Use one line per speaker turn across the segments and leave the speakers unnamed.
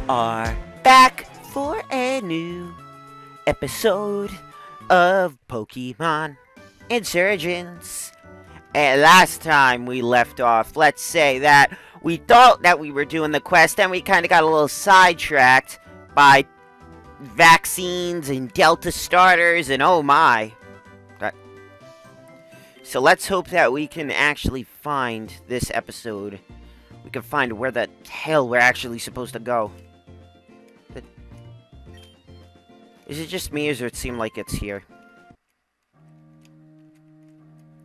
are back for a new episode of Pokemon Insurgence. And last time we left off, let's say that we thought that we were doing the quest, and we kind of got a little sidetracked by vaccines and Delta starters, and oh my. So let's hope that we can actually find this episode. We can find where the hell we're actually supposed to go. Is it just me, or does it seem like it's here?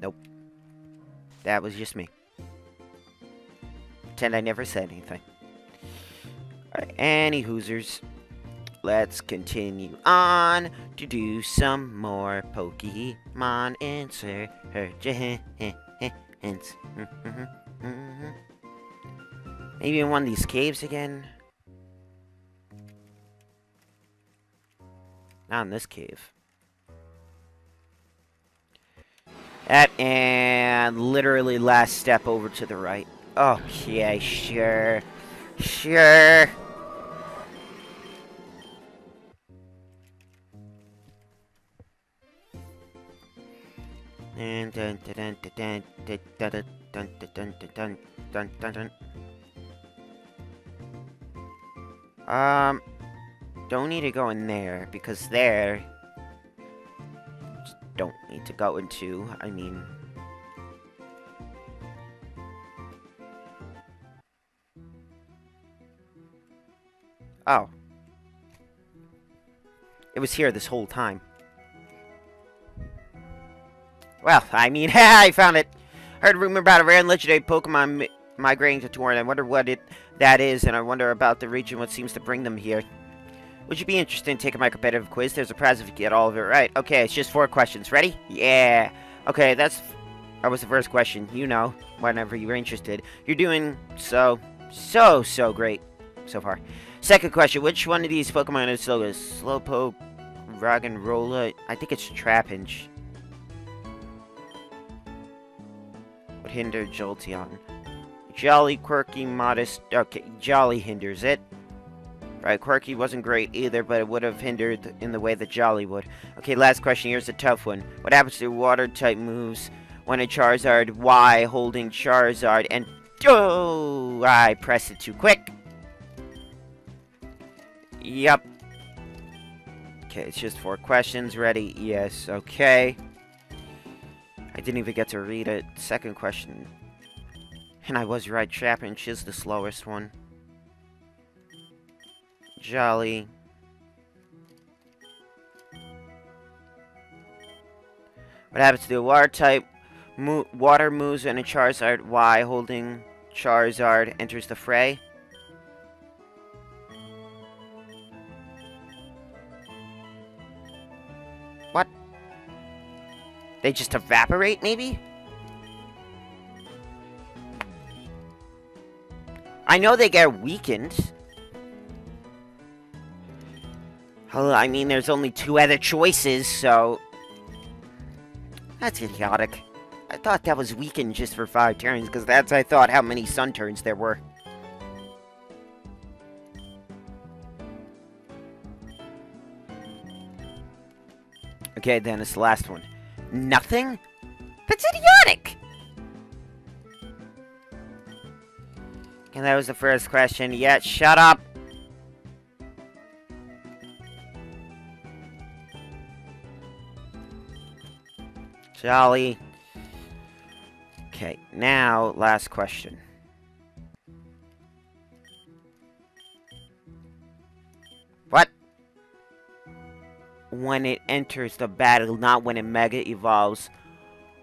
Nope. That was just me. Pretend I never said anything. Alright, any hoosers. Let's continue on to do some more Pokemon Insurgence. Maybe in one of these caves again? Not in this cave. That and literally last step over to the right. Okay, sure. Sure. And dun dun dun dun dun dun dun dun dun dun dun dun. Don't need to go in there, because there just don't need to go into. I mean, oh, it was here this whole time. Well, I mean, I found it. Heard a rumor about a rare and legendary Pokemon migrating to Torrent. I wonder what that is, and I wonder about the region, what seems to bring them here. Would you be interested in taking my competitive quiz? There's a prize if you get all of it right. Okay, it's just 4 questions. Ready? Yeah. Okay, that was the first question. You know, whenever you're interested. You're doing so great so far. Second question, which one of these Pokemon is slowest? Slowpoke, Roggenrola? I think it's Trapinch. Would hinder Jolteon. Jolly, quirky, modest. Okay, Jolly hinders it. Right, Quirky wasn't great either, but it would have hindered in the way that Jolly would. Okay, last question. Here's a tough one. What happens to water-type moves when a Charizard Y holding Charizard and... Oh! I pressed it too quick. Yup. Okay, it's just 4 questions. Ready? Yes. Okay. I didn't even get to read it. Second question. And I was right. Trapinch is the slowest one. Jolly. What happens to the water type? Water moves and a Charizard Y holding Charizard enters the fray. What? They just evaporate, maybe? I know they get weakened. I mean, there's only 2 other choices, so... That's idiotic. I thought that was weakened just for 5 turns, because that's, I thought, how many sun turns there were. Okay, then it's the last one. Nothing? That's idiotic! And that was the first question. Yeah, shut up! Jolly. Okay, now, last question. What? When it enters the battle, not when it Mega Evolves.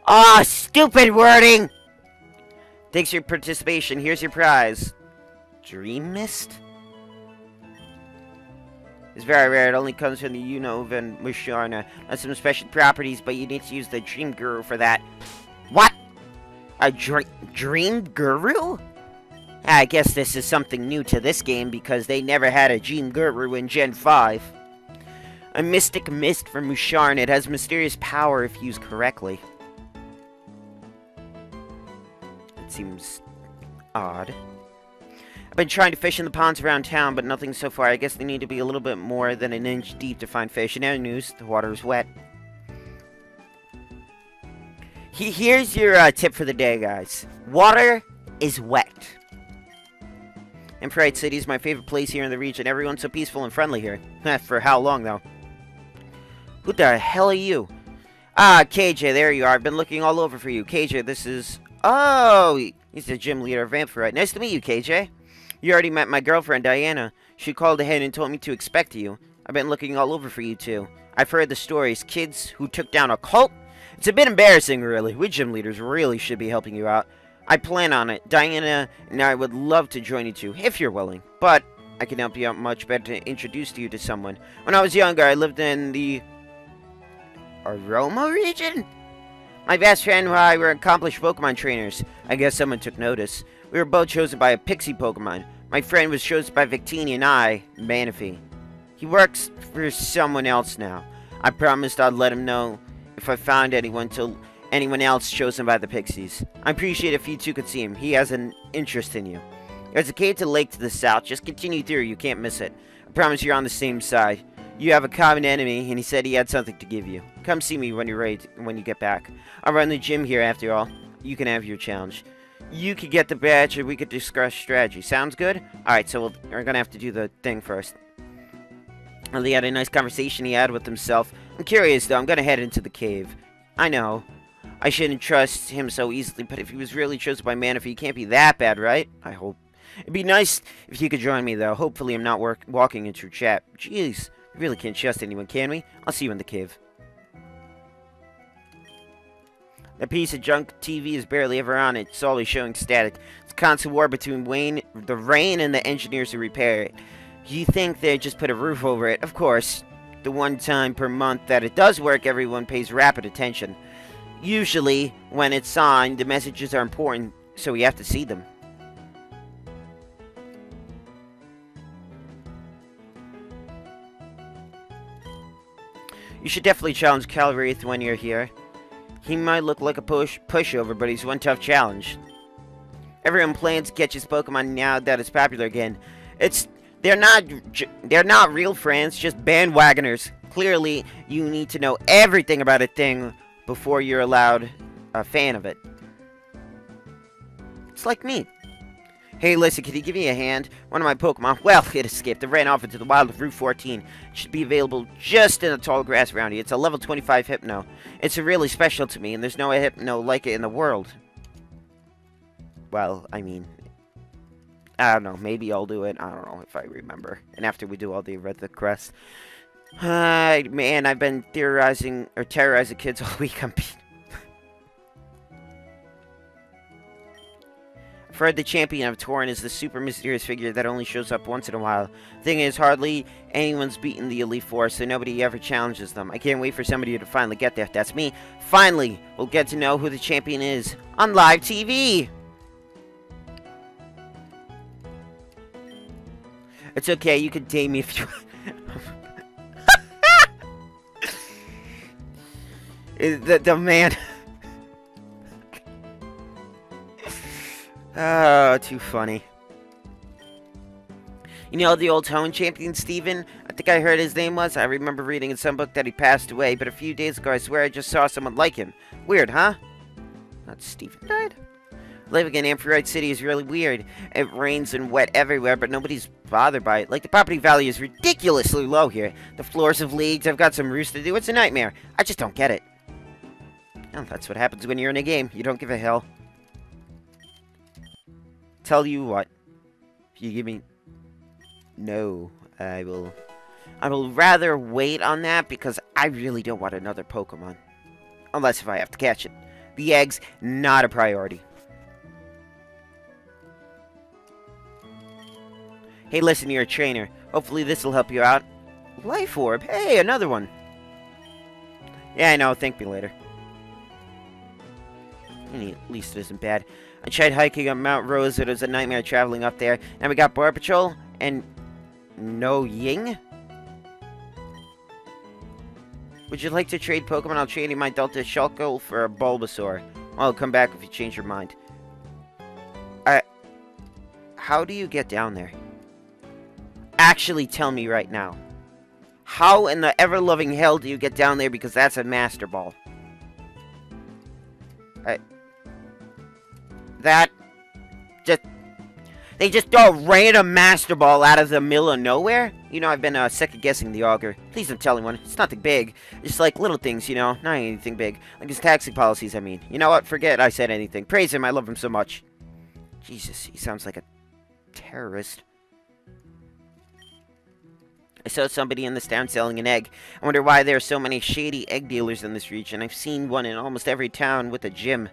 Ah, stupid wording! Thanks for your participation. Here's your prize. Dream Mist? It's very rare. It only comes from the Unova and Musharna. Has some special properties, but you need to use the Dream Guru for that. What? A Dream Guru? I guess this is something new to this game because they never had a Dream Guru in Gen 5. A Mystic Mist from Musharna. It has mysterious power if used correctly. It seems odd. I've been trying to fish in the ponds around town, but nothing so far. I guess they need to be a little bit more than an inch deep to find fish. In other news, the water is wet. Here's your tip for the day, guys. Water is wet. Emperite City is my favorite place here in the region. Everyone's so peaceful and friendly here. For how long, though? Who the hell are you? Ah, KJ, there you are. I've been looking all over for you. KJ, this is... Oh, he's the gym leader of Amphorite. Nice to meet you, KJ. You already met my girlfriend, Diana. She called ahead and told me to expect you. I've been looking all over for you, too. I've heard the stories. Kids who took down a cult? It's a bit embarrassing, really. We gym leaders really should be helping you out. I plan on it. Diana and I would love to join you, too, if you're willing. But I can help you out much better to introduce you to someone. When I was younger, I lived in the... Aroma region? My best friend and I were accomplished Pokemon trainers. I guess someone took notice. We were both chosen by a Pixie Pokemon. My friend was chosen by Victini and I, Manaphy. He works for someone else now. I promised I'd let him know if I found anyone else chosen by the Pixies. I appreciate if you two could see him. He has an interest in you. There's a cave to the lake to the south. Just continue through. You can't miss it. I promise you're on the same side. You have a common enemy, and he said he had something to give you. Come see me when you're ready, when you get back. I'll run the gym here after all. You can have your challenge. You could get the badge, and we could discuss strategy. Sounds good? Alright, so we're gonna have to do the thing first. Well, he had a nice conversation he had with himself. I'm curious, though. I'm gonna head into the cave. I know. I shouldn't trust him so easily, but if he was really chosen by Manaphy, he can't be that bad, right? I hope. It'd be nice if you could join me, though. Hopefully I'm not walking into a trap. Jeez. We really can't trust anyone, can we? I'll see you in the cave. That piece of junk TV is barely ever on. It's always showing static. It's a constant war between the rain and the engineers who repair it. You think they'd just put a roof over it? Of course. The one time per month that it does work, everyone pays rapid attention. Usually, when it's on, the messages are important, so we have to see them. You should definitely challenge Calwraith when you're here. He might look like a pushover, but he's one tough challenge. Everyone plans to catch his Pokemon now that it's popular again. They're not real friends, just bandwagoners. Clearly, you need to know everything about a thing before you're allowed a fan of it. It's like me. Hey, listen, can you give me a hand? One of my Pokemon, well, it escaped. It ran off into the wild of Route 14. It should be available just in the tall grass around here. It's a level 25 Hypno. It's really special to me, and there's no Hypno like it in the world. Well, I mean, I don't know. Maybe I'll do it. I don't know if I remember. And after we do all the Crest. Man, I've been terrorizing kids all week. I've heard the champion of Tauren is the super mysterious figure that only shows up once in a while. Thing is, hardly anyone's beaten the Elite Four, so nobody ever challenges them. I can't wait for somebody to finally get there. That's me. Finally, we'll get to know who the champion is on live TV. It's okay, you can date me if you... the man... Oh, too funny. You know the old Tauren champion, Steven? I think I heard his name was. I remember reading in some book that he passed away, but a few days ago I swear I just saw someone like him. Weird, huh? Not Steven died? Living in Amphorite City is really weird. It rains and wet everywhere, but nobody's bothered by it. Like, the property value is ridiculously low here. The floors have leaked, I've got some roofs to do. It's a nightmare. I just don't get it. Well, that's what happens when you're in a game. You don't give a hell. Tell you what. If you give me... No. I will rather wait on that because I really don't want another Pokemon. Unless if I have to catch it. The egg's not a priority. Hey, listen, you're a trainer. Hopefully this will help you out. Life Orb? Hey, another one. Yeah, I know. Thank me later. At least it isn't bad. I tried hiking up Mount Rose. It was a nightmare traveling up there. And we got Bar Patrol and No Ying. Would you like to trade Pokemon? I'll trade you my Delta Shulkle for a Bulbasaur. I'll come back if you change your mind. How do you get down there? Actually tell me right now. How in the ever-loving hell do you get down there, because that's a Master Ball? That... just... They just throw a random Master Ball out of the middle of nowhere? You know, I've been second-guessing the auger. Please don't tell anyone. It's nothing big. Just like little things, you know? Not anything big. Like his taxi policies, I mean. You know what? Forget I said anything. Praise him. I love him so much. Jesus, he sounds like a terrorist. I saw somebody in this town selling an egg. I wonder why there are so many shady egg dealers in this region. I've seen one in almost every town with a gym.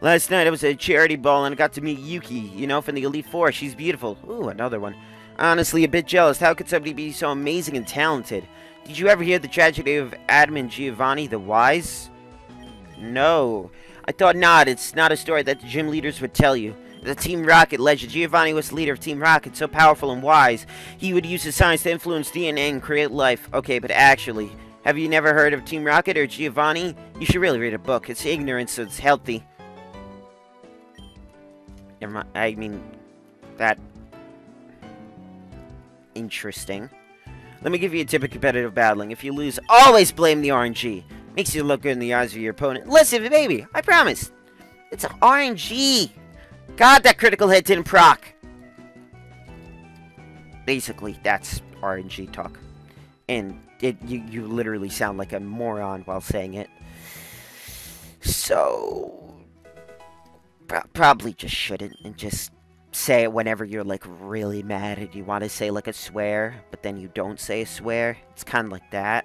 Last night I was at a charity ball and I got to meet Yuki, you know, from the Elite Four. She's beautiful. Ooh, another one. Honestly, a bit jealous. How could somebody be so amazing and talented? Did you ever hear the tragedy of Adam and Giovanni the Wise? No. I thought not. It's not a story that the gym leaders would tell you. The Team Rocket legend. Giovanni was the leader of Team Rocket, so powerful and wise. He would use his science to influence DNA and create life. Okay, but actually, have you never heard of Team Rocket or Giovanni? You should really read a book. It's ignorant, so it's healthy. Never mind. I mean, that... interesting. Let me give you a tip of competitive battling. If you lose, always blame the RNG. Makes you look good in the eyes of your opponent. Listen, baby, I promise. It's RNG. God, that critical hit didn't proc. Basically, that's RNG talk. And you literally sound like a moron while saying it. So... probably just shouldn't, and just say it whenever you're, like, really mad and you want to say, like, a swear, but then you don't say a swear. It's kind of like that.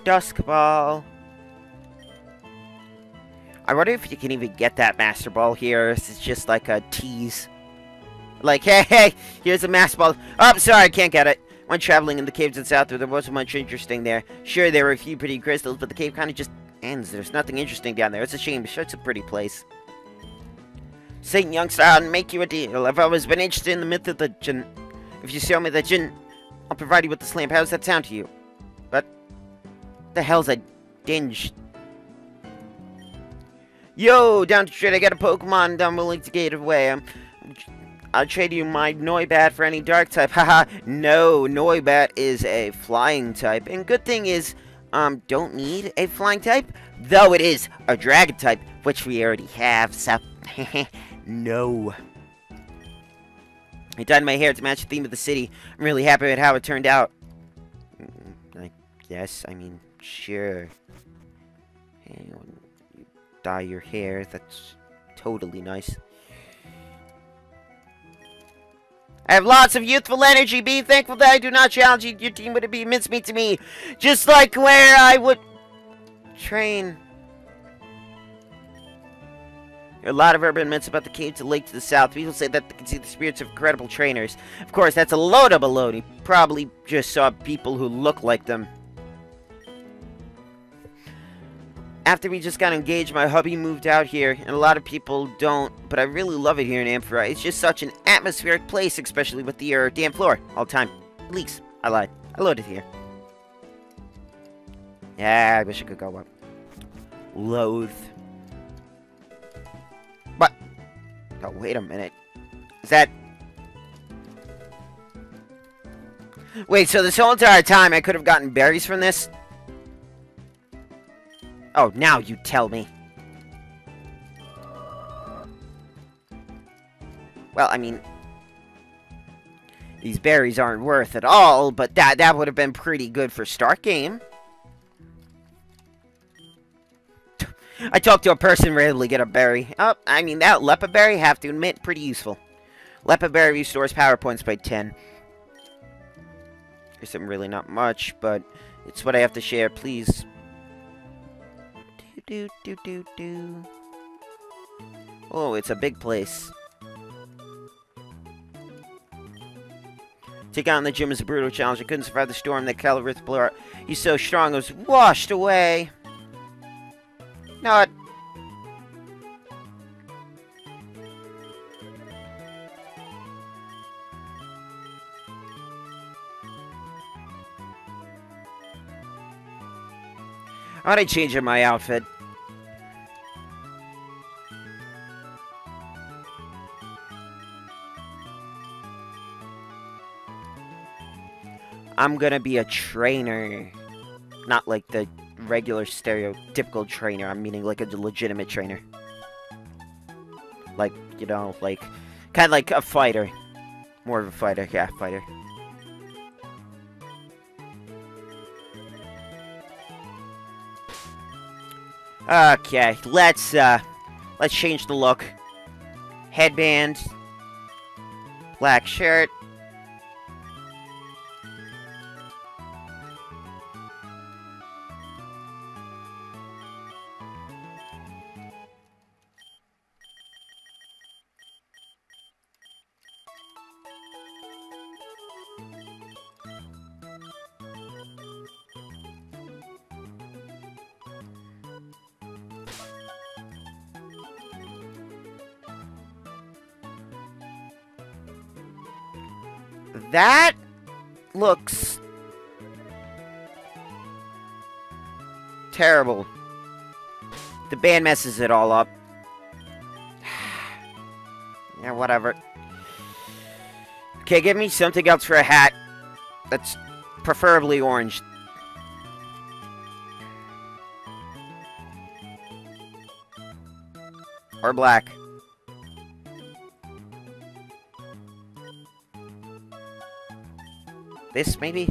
Dusk Ball. I wonder if you can even get that Master Ball here. It's just like a tease. Like, hey, here's a Master Ball. Oh, I'm sorry, I can't get it. When traveling in the caves in South, there wasn't much interesting there. Sure, there were a few pretty crystals, but the cave kind of just ends. There's nothing interesting down there. It's a shame. It's a pretty place. Saint Youngster, I'll make you a deal. I've always been interested in the myth of the Jinn. If you show me the Jinn, I'll provide you with this lamp. How does that sound to you? What the hell's a dinge? Yo, down the street, I got a Pokemon and I'm willing to get it away. I'll trade you my Noibat for any dark type. Haha, no, Noibat is a flying type. And good thing is, don't need a flying type. Though it is a dragon type, which we already have, so... no. I dyed my hair to match the theme of the city. I'm really happy with how it turned out. I guess, I mean, sure. Hey, when you dye your hair, that's totally nice. I have lots of youthful energy. Be thankful that I do not challenge you. Your team would be mincemeat to me. Just like where I would train. There are a lot of urban myths about the cave to the lake to the south. People say that they can see the spirits of incredible trainers. Of course, that's a load of baloney. Probably just saw people who look like them. After we just got engaged, my hubby moved out here, and a lot of people don't, but I really love it here in Amphora. It's just such an atmospheric place, especially with the damn floor all the time. At least, I lied. I loaded here. Yeah, I wish I could go up. Loathe. But, oh, wait a minute. Is that... Wait, so this whole entire time I could have gotten berries from this? Oh, now you tell me. Well, I mean... these berries aren't worth it all, but that would have been pretty good for start game. I talk to a person, rarely get a berry. Oh, I mean, that Lepa Berry, have to admit, pretty useful. Lepa Berry restores power points by 10. There's some really not much, but it's what I have to share, please. Oh, it's a big place. Take on the gym is a brutal challenge. I couldn't survive the storm that Calorith blew out. He's so strong, it was washed away. Not. How'd I change my outfit? I'm gonna be a trainer. Not like the regular stereotypical trainer. I'm meaning like a legitimate trainer. Like, you know, like... kind of like a fighter. More of a fighter. Yeah, fighter. Okay, let's change the look. Headband. Black shirt. That looks terrible. The band messes it all up. Yeah, whatever. Okay, give me something else for a hat. That's preferably orange. Or black. This, maybe?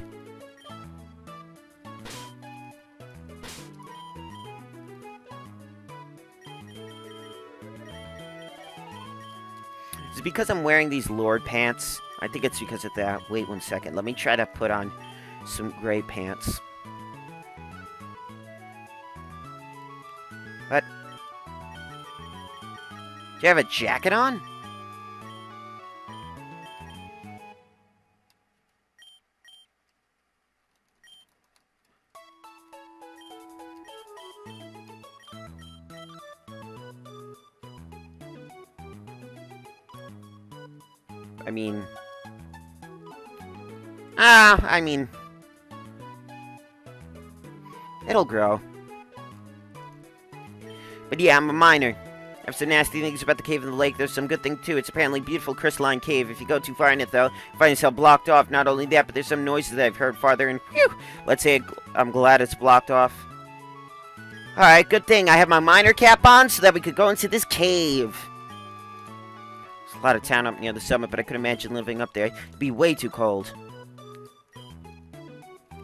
Is it because I'm wearing these Lord pants? I think it's because of that. Wait 1 second. Let me try to put on some gray pants. What? Do you have a jacket on? I mean, it'll grow. But yeah, I'm a miner. I have some nasty things about the cave in the lake. There's some good thing too. It's apparently a beautiful crystalline cave. If you go too far in it, though, you find yourself blocked off. Not only that, but there's some noises that I've heard farther in. Whew, let's say I'm glad it's blocked off. Alright, good thing I have my miner cap on so that we could go into this cave. There's a lot of town up near the summit, but I could imagine living up there. It'd be way too cold.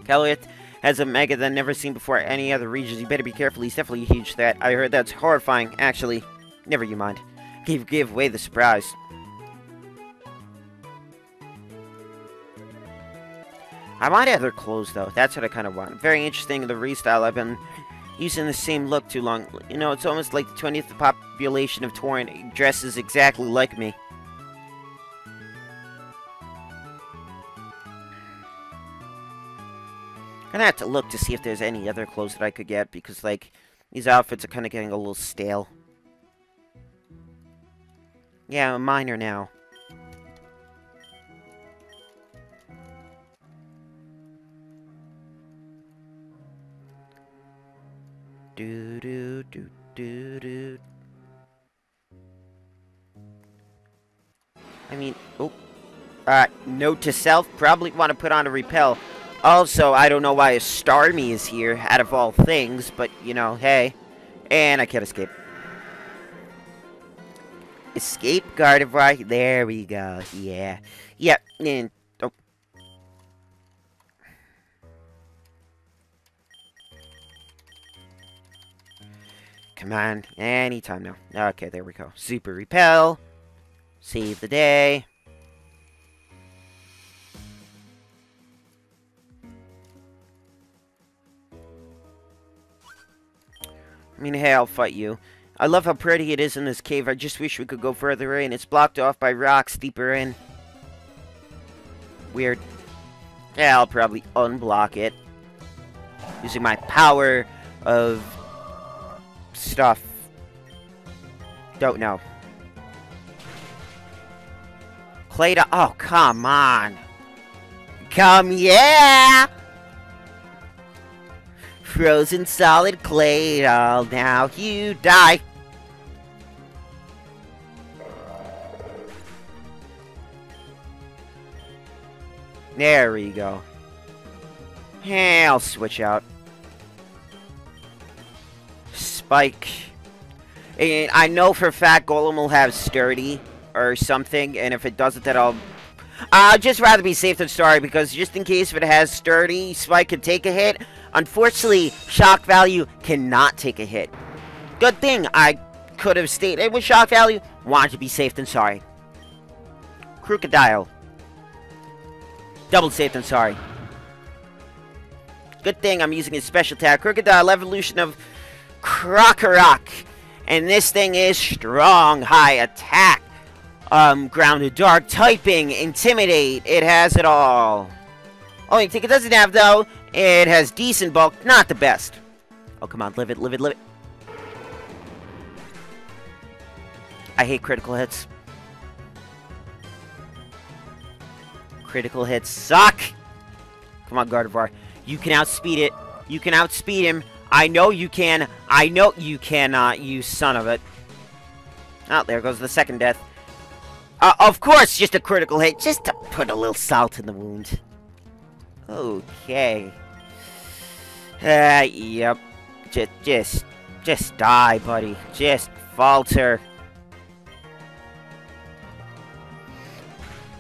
Kellyeth has a mega than never seen before any other regions. You better be careful. He's definitely a huge threat. I heard that's horrifying. Actually, never you mind. Give away the surprise. I might have their clothes, though. That's what I kind of want. Very interesting, the restyle. I've been using the same look too long. You know, it's almost like the 20th population of Torrent dresses exactly like me. I'm gonna have to look to see if there's any other clothes that I could get, because, like, these outfits are kind of getting a little stale. Yeah, I'm a miner now. Do. I mean, oh. Note to self, probably want to put on a repel. Also, I don't know why a Starmie is here, out of all things, but, you know, hey. And I can't escape. Escape Gardevoir. There we go. Yeah. Yep. And, oh. Come on. Anytime now. Okay, there we go. Super Repel. Save the day. I mean, hey, I'll fight you. I love how pretty it is in this cave. I just wish we could go further in. It's blocked off by rocks deeper in. Weird. Yeah, I'll probably unblock it. Using my power of stuff. Don't know. Clayda. Oh, come on. Yeah! Frozen solid clay. Oh, now you die. There we go. Hey, I'll switch out. Spike. And I know for a fact Golem will have sturdy or something, and if it doesn't, then I'd just rather be safe than sorry, because just in case if it has sturdy, Spike could take a hit. Unfortunately, shock value cannot take a hit. Good thing I could have stayed with shock value. Wanted to be safe than sorry. Crocodile. Double safe than sorry. Good thing I'm using his special attack. Crocodile evolution of Krokorok. And this thing is strong, high attack. Grounded dark typing, intimidate. It has it all. Only thing it doesn't have though, it has decent bulk, not the best. Oh come on, live it, live it, live it. I hate critical hits. Critical hits suck. Come on, Gardevoir. You can outspeed it. You can outspeed him. I know you can. I know you cannot, you son of it. Oh, there goes the second death. Of course, just a critical hit. Just to put a little salt in the wound. Okay. Yep. Just die, buddy. Just falter.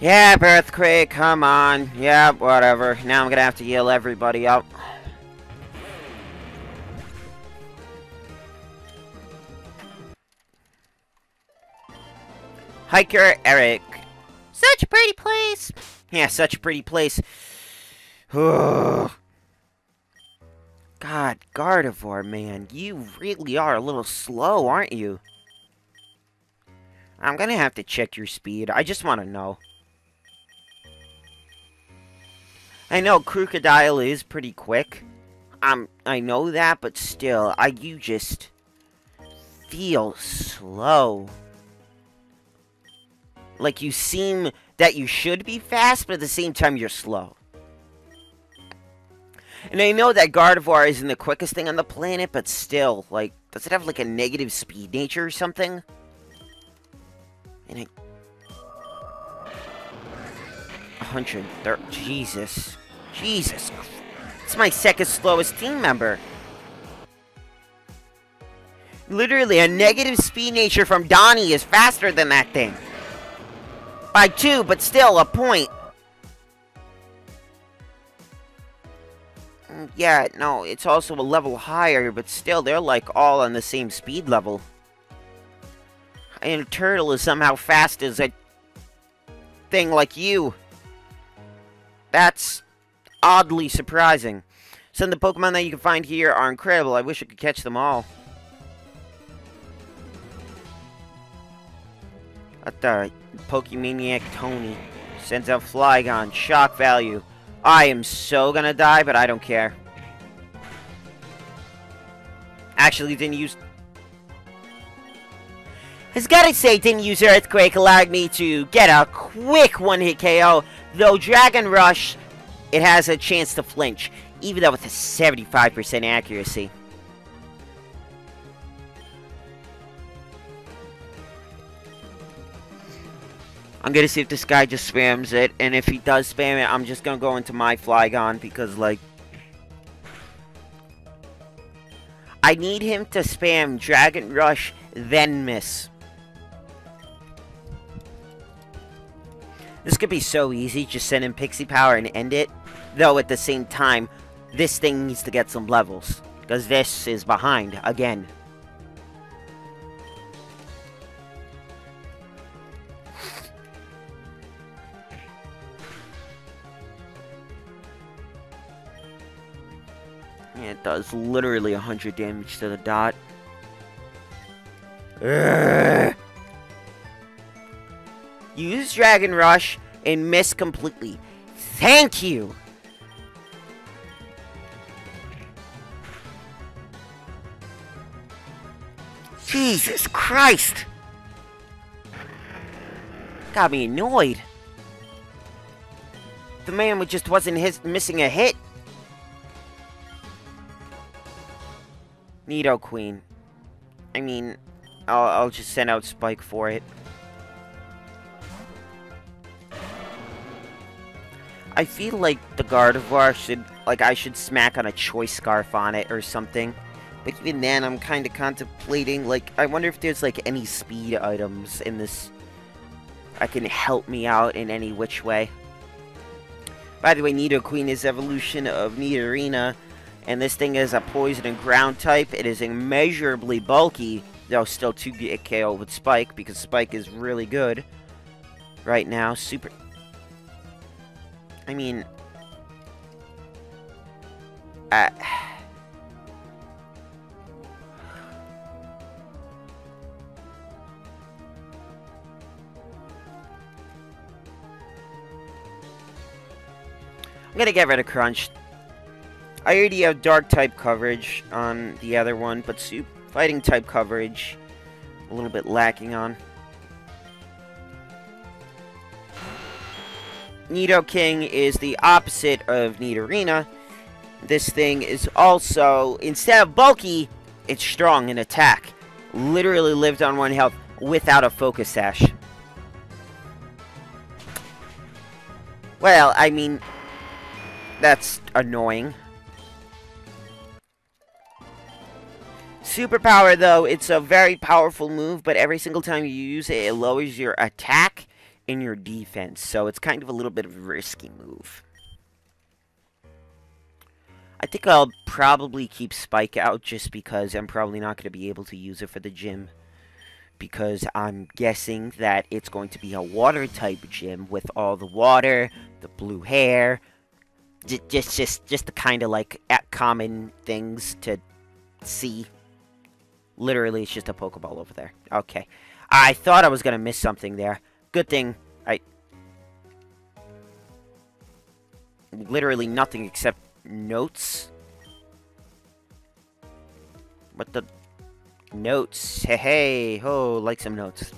Yeah, Earthquake, come on. Yeah, whatever. Now I'm gonna have to heal everybody up. Hiker Eric. Such a pretty place. Yeah, such a pretty place. God, Gardevoir, man. You really are a little slow, aren't you? I'm gonna have to check your speed. I just want to know. I know Crocodile is pretty quick. I know that, but still, you just feel slow. Like you seem that you should be fast, but at the same time you're slow. And I know that Gardevoir isn't the quickest thing on the planet, but still, like, does it have like a negative speed nature or something? And 130. Jesus. Jesus. It's my second slowest team member. Literally, a negative speed nature from Donnie is faster than that thing. By 2, but still a point. Yeah, no, it's also a level higher, but still, they're like all on the same speed level. And a turtle is somehow fast as a thing like you. That's oddly surprising. Some of the Pokemon that you can find here are incredible. I wish I could catch them all. What the? Pokemaniac Tony sends out Flygon. Shock value. I am so gonna die, but I don't care. Actually, didn't use... I gotta say, didn't use Earthquake, allowed me to get a quick one-hit KO. Though Dragon Rush, it has a chance to flinch, even though with a 75% accuracy. I'm gonna see if this guy just spams it, and if he does spam it, I'm just gonna go into my Flygon, because, like... I need him to spam Dragon Rush, then miss. This could be so easy, just send in Pixie Power and end it. Though, at the same time, this thing needs to get some levels, because this is behind, again. It does literally 100 damage to the dot. Use Dragon Rush and miss completely. Thank you! Jesus Christ! Got me annoyed. The man just wasn't missing a hit. Nidoqueen. I mean, I'll just send out Spike for it. I feel like the Gardevoir should, like, I should smack on a Choice Scarf on it or something. But even then, I'm kind of contemplating, like, I wonder if there's, like, any speed items in this that can help me out in any which way. By the way, Nidoqueen is evolution of Nidorina, and this thing is a poison and ground type. It is immeasurably bulky, though still 2 get KO with Spike, because Spike is really good right now. Super... I mean... I'm gonna get rid of Crunch. I already have Dark type coverage on the other one, but Fighting type coverage a little bit lacking on. Nidoking is the opposite of Nidorina. This thing is also, instead of bulky, it's strong in attack. Literally lived on 1 health without a Focus Sash. Well, I mean, that's annoying. Superpower, though, it's a very powerful move, but every single time you use it, it lowers your attack and your defense. So it's kind of a little bit of a risky move. I think I'll probably keep Spike out just because I'm probably not going to be able to use it for the gym. Because I'm guessing that it's going to be a water-type gym with all the water, the blue hair, just the kind of, like, common things to see. Literally, it's just a Pokeball over there. Okay. I thought I was going to miss something there. Good thing literally nothing except notes. What the... Notes. Hey, hey. Ho, like some notes.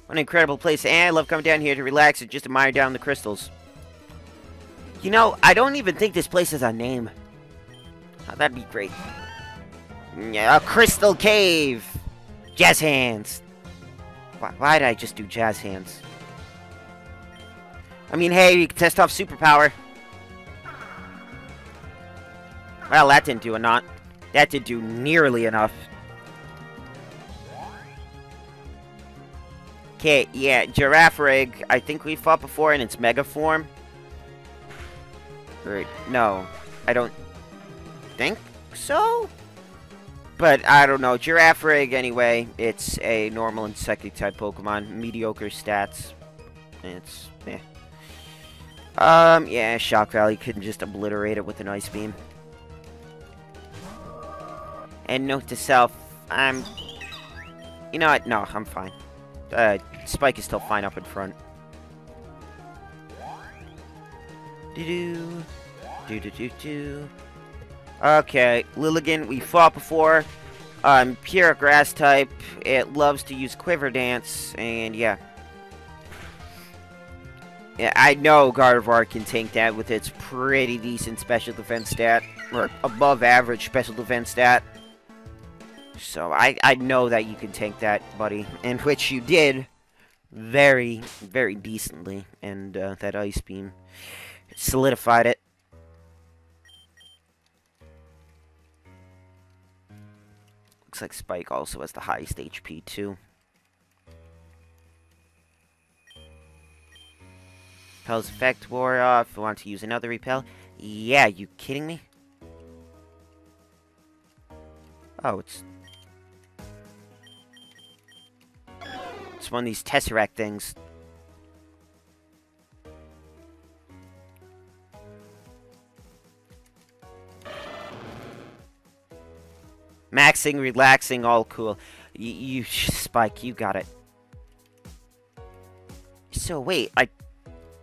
What an incredible place. And I love coming down here to relax and just admire down the crystals. You know, I don't even think this place has a name. Oh, that'd be great. Yeah, a Crystal Cave. Jazz Hands. Why did I just do Jazz Hands? I mean, hey, you can test off Superpower. Well, that didn't do a lot. That didn't do nearly enough. Okay, yeah, Girafarig, I think we fought before in its Mega form. Or, no, I don't think so? But, I don't know, Girafarig, anyway, it's a normal Insectic-type Pokemon. Mediocre stats. It's, eh. Yeah, Shock Valley couldn't just obliterate it with an Ice Beam. And note to self, you know what? No, I'm fine. Spike is still fine up in front. Do-do. Okay, Lilligant, we fought before. Pure Grass type. It loves to use Quiver Dance, and yeah. Yeah, I know Gardevoir can tank that with its pretty decent special defense stat. Or above average special defense stat. So, I know that you can tank that, buddy. And which you did very, very decently. And that Ice Beam solidified it. Looks like Spike also has the highest HP, too. Repel's effect wore off. I want to use another repel. Yeah, you kidding me? Oh, it's one of these Tesseract things. Maxing, relaxing, all cool. You Spike, you got it. So wait, I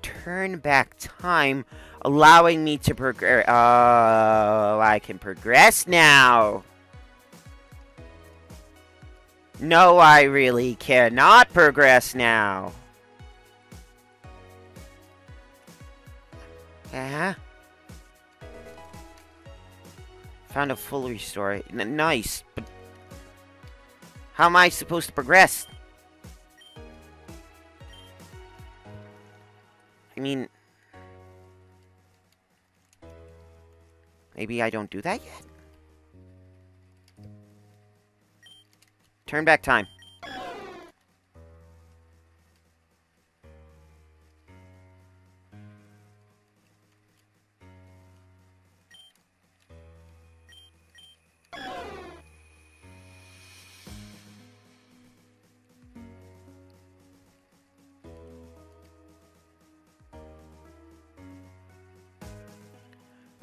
turn back time, allowing me to progress. Oh, I can progress now. No, I really cannot progress now. Found a full restore. Nice, but how am I supposed to progress? I mean, maybe I don't do that yet? Turn back time.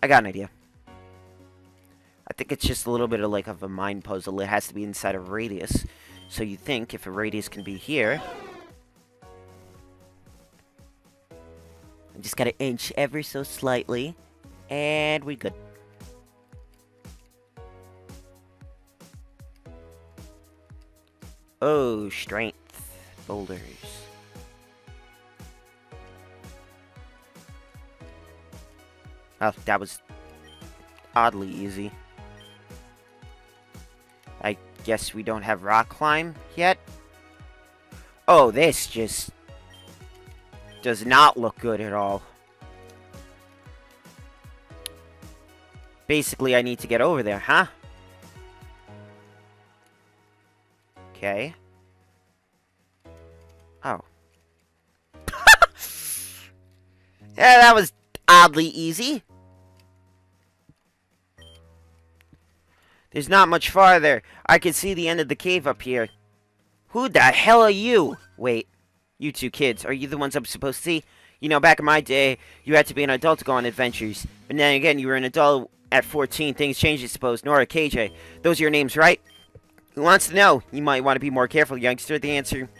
I got an idea. I think it's just a little bit of like of a mind puzzle. It has to be inside a radius. So you think if a radius can be here, I just gotta inch ever so slightly, and we're good. Oh, strength boulders. Oh, that was oddly easy. I guess we don't have rock climb yet. Oh, this just does not look good at all. Basically, I need to get over there, huh? Okay. Oh. Yeah, that was oddly easy. There's not much farther. I can see the end of the cave up here. Who the hell are you? Wait, you two kids, are you the ones I'm supposed to see? You know, back in my day, you had to be an adult to go on adventures. But then again, you were an adult at 14. Things changed, I suppose. Nora, KJ, those are your names, right? Who wants to know? You might want to be more careful, youngster. The answer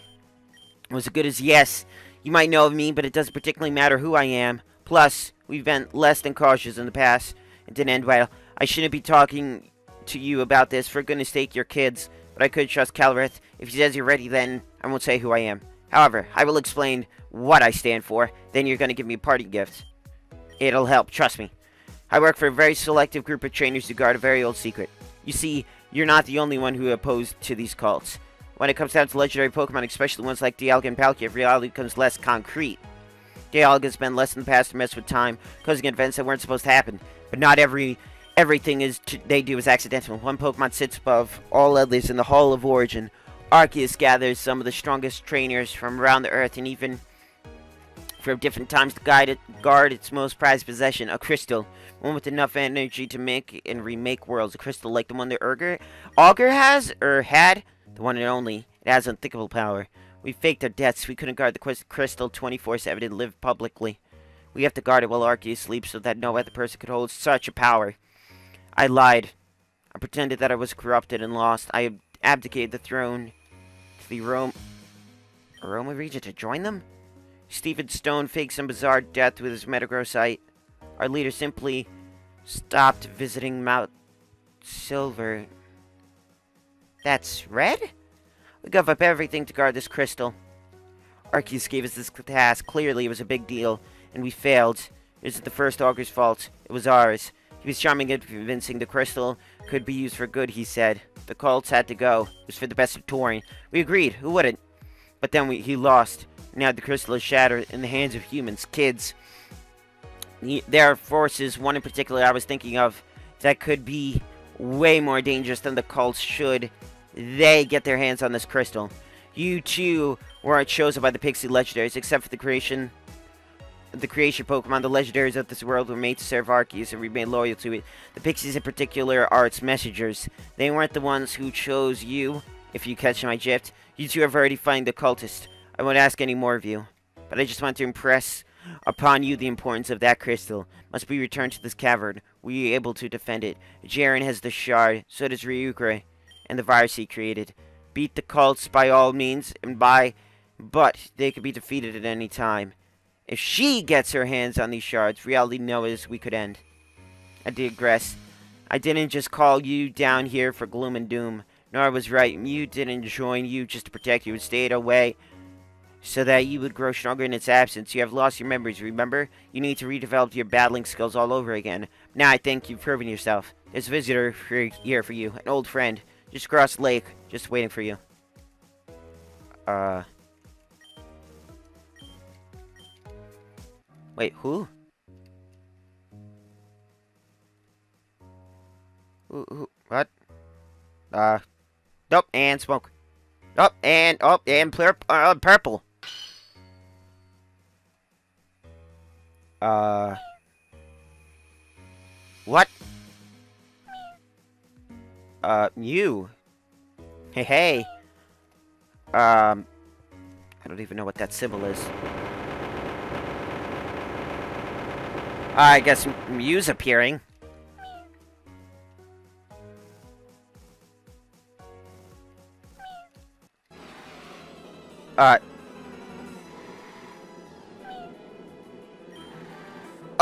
was as good as yes. You might know of me, but it doesn't particularly matter who I am. Plus, we've been less than cautious in the past. It didn't end well. I shouldn't be talking to you about this. For goodness sake, you're kids. But I could trust Calrith. If he says you're ready, then I won't say who I am. However, I will explain what I stand for. Then you're going to give me a party gift. It'll help, trust me. I work for a very selective group of trainers who guard a very old secret. You see, you're not the only one who is opposed to these cults. When it comes down to legendary Pokemon, especially ones like Dialga and Palkia, reality becomes less concrete. Dialga's been less in the past to mess with time, causing events that weren't supposed to happen. But not everything they do is accidental. One Pokemon sits above all others in the Hall of Origin. Arceus gathers some of the strongest trainers from around the Earth and even from different times to guard its most prized possession, a crystal. One with enough energy to make and remake worlds. A crystal like the one that Augur has, or had, the one and only. It has unthinkable power. We faked our deaths. We couldn't guard the crystal 24/7 and live publicly. We have to guard it while Arceus sleeps so that no other person could hold such a power. I lied. I pretended that I was corrupted and lost. I abdicated the throne to the Aroma region to join them? Stephen Stone faked some bizarre death with his Metagrossite. Our leader simply stopped visiting Mount Silver. That's red? We gave up everything to guard this crystal. Arceus gave us this task. Clearly, it was a big deal, and we failed. It isn't the first Augur's fault. It was ours. He was charming and convincing. The crystal could be used for good, he said. The cults had to go. It was for the best of Tauren. We agreed. Who wouldn't? But then he lost. Now the crystal is shattered in the hands of humans, kids. There are forces, one in particular I was thinking of, that could be way more dangerous than the cults should they get their hands on this crystal. You two weren't chosen by the Pixie Legendaries, except for the creation Pokemon. The Legendaries of this world were made to serve Arceus and remain loyal to it. The Pixies in particular are its messengers. They weren't the ones who chose you, if you catch my drift. You two have already found the cultist. I won't ask any more of you, but I just want to impress upon you the importance of that crystal. Must be returned to this cavern. We are able to defend it. Jaren has the shard, so does Ryukra, and the virus he created. Beat the cults by all means, but they could be defeated at any time. If she gets her hands on these shards, reality knows we could end. I digress. I didn't just call you down here for gloom and doom. Nora was right. Mew didn't join you just to protect you. It stayed away so that you would grow stronger in its absence. You have lost your memories, remember? You need to redevelop your battling skills all over again. Now I think you've proven yourself. There's a visitor here for you. An old friend. Just across the lake. Just waiting for you. Wait, who? What? Nope, and smoke. Oh, and purple. What? You. Hey. I don't even know what that symbol is. I guess Mew's appearing.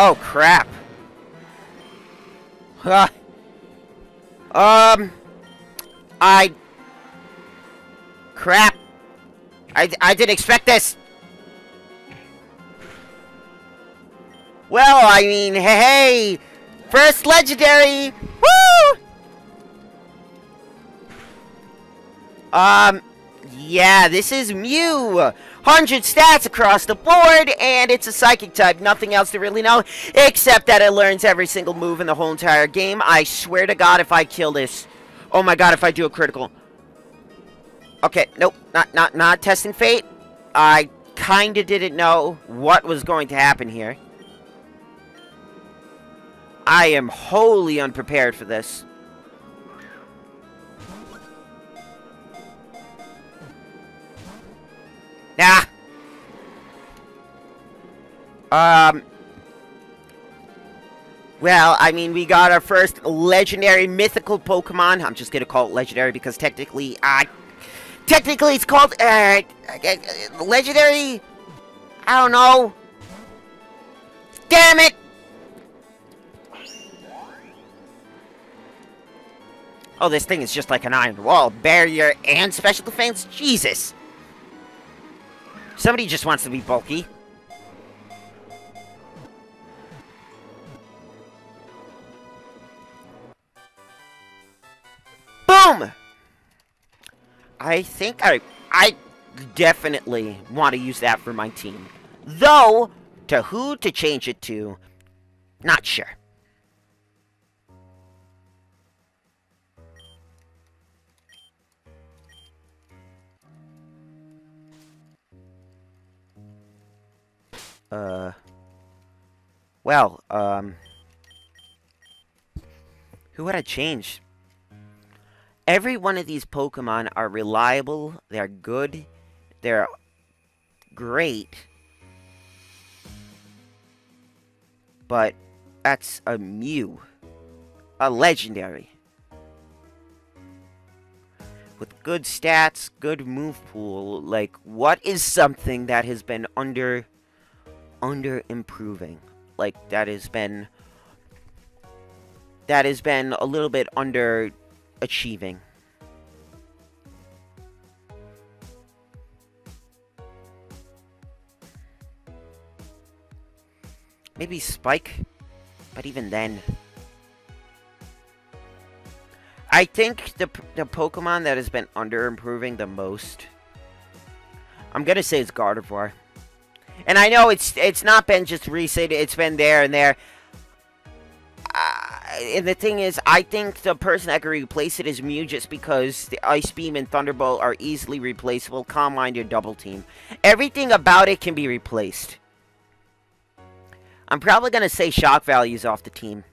Oh, crap. Crap. I didn't expect this. Well, I mean, hey, first legendary. Woo! Yeah, this is Mew. 100 stats across the board, and it's a psychic type. Nothing else to really know, except that it learns every single move in the whole entire game. I swear to God, if I kill this, oh my God, if I do a critical. Okay, nope, not testing fate. I kinda didn't know what was going to happen here. I am wholly unprepared for this. Nah. Well, I mean, we got our first legendary mythical Pokemon. I'm just gonna call it legendary because technically it's called, legendary? I don't know. Damn it! Oh, this thing is just like an iron wall. Barrier and special defense? Jesus. Somebody just wants to be bulky. Boom! I think I definitely want to use that for my team. Though, to who to change it to, not sure. Well, who would I change? Every one of these Pokemon are reliable, they're good, they're great. But that's a Mew. A legendary. With good stats, good move pool, like, what is something that has been under improving? Like, that has been a little bit under achieving. Maybe Spike, but even then, I think the Pokemon that has been under improving the most, I'm gonna say it's Gardevoir. And I know it's not been just recent, it's been there and there. And the thing is, I think the person that can replace it is Mew, just because the Ice Beam and Thunderbolt are easily replaceable. Calm Mind or Double Team. Everything about it can be replaced. I'm probably going to say Shock Value's off the team.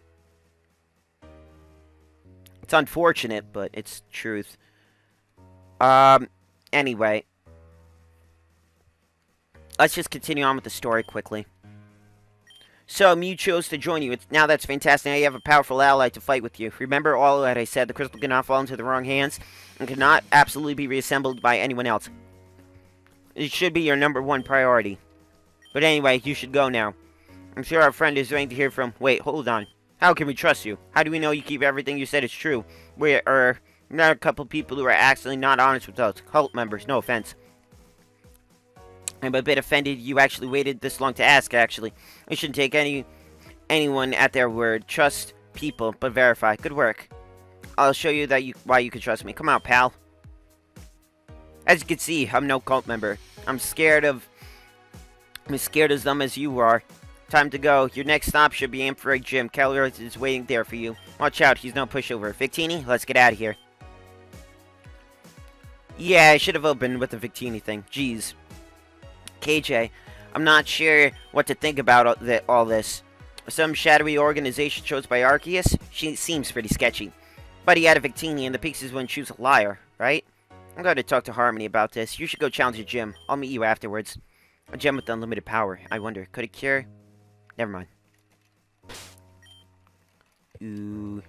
It's unfortunate, but it's truth. Anyway. Let's just continue on with the story quickly. So, Mew chose to join you. Now that's fantastic. Now you have a powerful ally to fight with you. Remember all that I said. The crystal cannot fall into the wrong hands and cannot absolutely be reassembled by anyone else. It should be your #1 priority. But anyway, you should go now. I'm sure our friend is waiting to hear from... Wait, hold on. How can we trust you? How do we know you keep everything you said is true? We are not a couple people who are actually not honest with us. Cult members, no offense. I'm a bit offended you actually waited this long to ask, actually. I shouldn't take anyone at their word. Trust people, but verify. Good work. I'll show you why you can trust me. Come out, pal. As you can see, I'm no cult member. I'm scared as dumb as you are. Time to go. Your next stop should be Amphitrite Gym. Calrose is waiting there for you. Watch out, he's no pushover. Victini, let's get out of here. Yeah, I should have opened with the Victini thing. Jeez. KJ, I'm not sure what to think about all this. Some shadowy organization chosen by Arceus? She seems pretty sketchy. But he had a Victini, and the Pixies wouldn't choose a liar, right? I'm going to talk to Harmony about this. You should go challenge the gym. I'll meet you afterwards. A gem with unlimited power. I wonder, could it cure? Never mind. Ooh.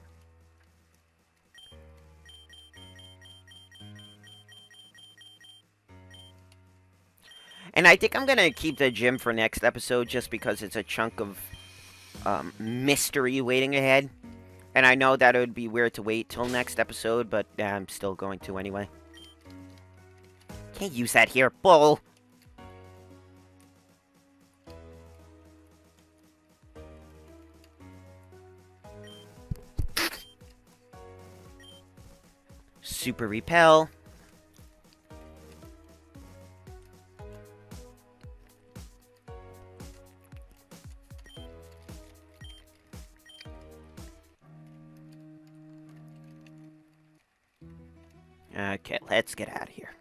And I think I'm going to keep the gym for next episode just because it's a chunk of mystery waiting ahead. And I know that it would be weird to wait till next episode, but I'm still going to anyway. Can't use that here, bull! Super Repel. Okay, let's get out of here.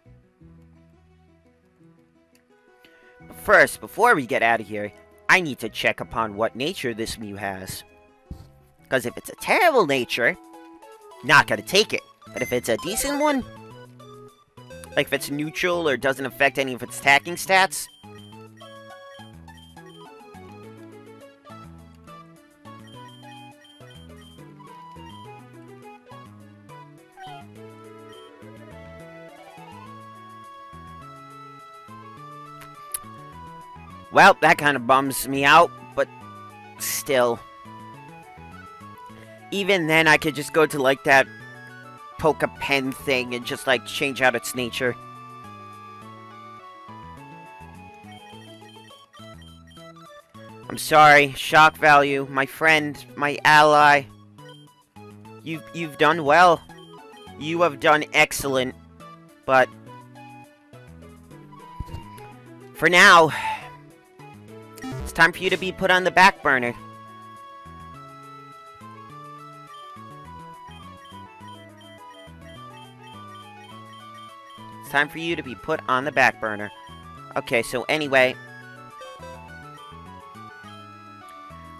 But first, before we get out of here, I need to check upon what nature this Mew has. Because if it's a terrible nature, not gonna take it. But if it's a decent one, like if it's neutral or doesn't affect any of its attacking stats, well, that kind of bums me out, but still. Even then, I could just go to, like, that Pokepen thing and just, like, change out its nature. I'm sorry, shock value, my friend, my ally. You've done well. You have done excellent. But for now, it's time for you to be put on the back burner. It's time for you to be put on the back burner. Okay, so anyway,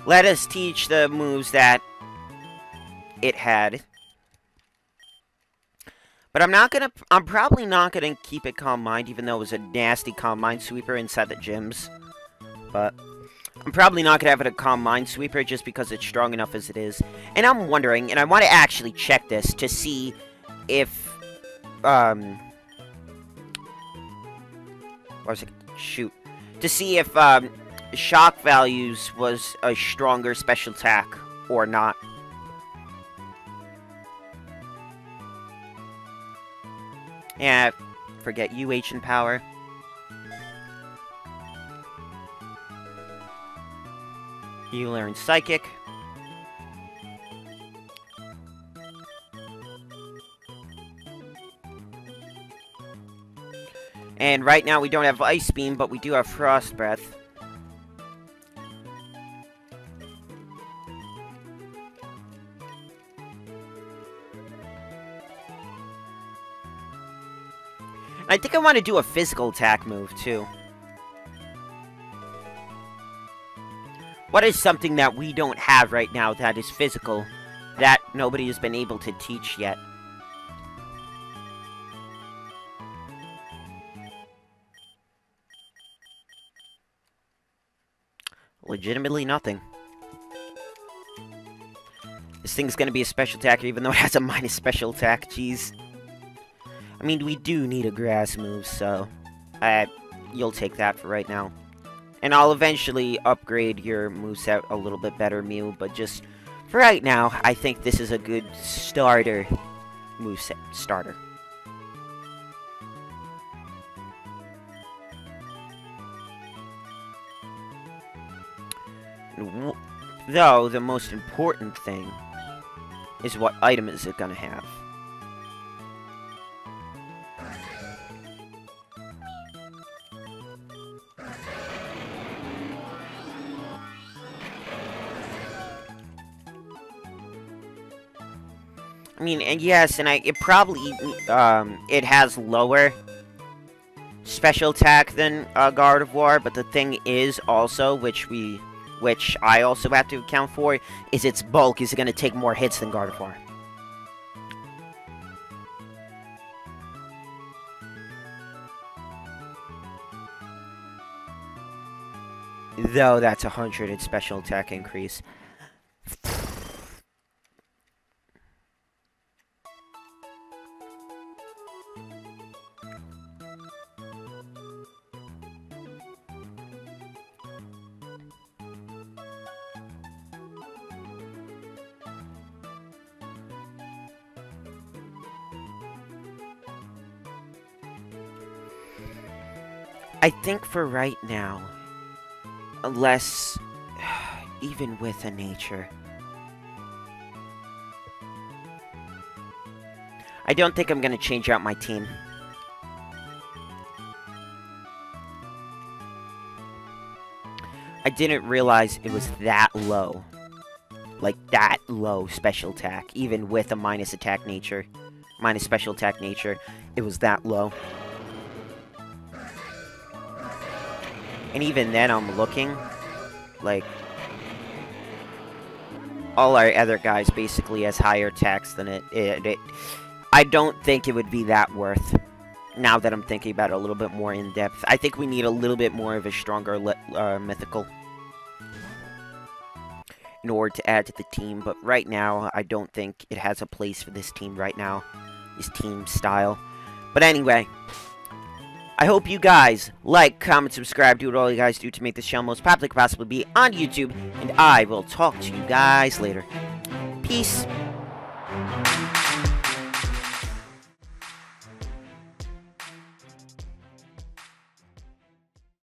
let us teach the moves that it had. But I'm probably not gonna keep it Calm Mind, even though it was a nasty Calm Mind Sweeper inside the gyms. But I'm probably not gonna have it a Calm Mind Sweeper just because it's strong enough as it is. And I'm wondering, and I want to actually check this to see if, to see if, Shock Values was a stronger special attack or not. Yeah, forget UH and power. You learn Psychic. And right now we don't have Ice Beam, but we do have Frost Breath. I think I want to do a physical attack move, too. What is something that we don't have right now that is physical, that nobody has been able to teach yet? Legitimately nothing. This thing's gonna be a special attacker even though it has a minus special attack, jeez. I mean, we do need a grass move, so you'll take that for right now. And I'll eventually upgrade your moveset a little bit better, Mew, but just for right now, I think this is a good starter moveset. Starter. Though, the most important thing is what item is it gonna have. I mean, and yes, and it probably, it has lower special attack than Gardevoir, but the thing is also, which I also have to account for, is its bulk is going to take more hits than Gardevoir. Though that's 100 in special attack increase. I think for right now, unless, even with a nature, I don't think I'm going to change out my team. I didn't realize it was that low. Like, that low special attack, even with a minus attack nature. Minus special attack nature, it was that low. And even then, I'm looking, like, all our other guys basically has higher attacks than it. I don't think it would be that worth, now that I'm thinking about it a little bit more in depth. I think we need a little bit more of a stronger Mythical in order to add to the team. But right now, I don't think it has a place for this team right now, this team style. But anyway, I hope you guys like, comment, subscribe, do what all you guys do to make this channel most popular it could possibly be on YouTube, and I will talk to you guys later. Peace.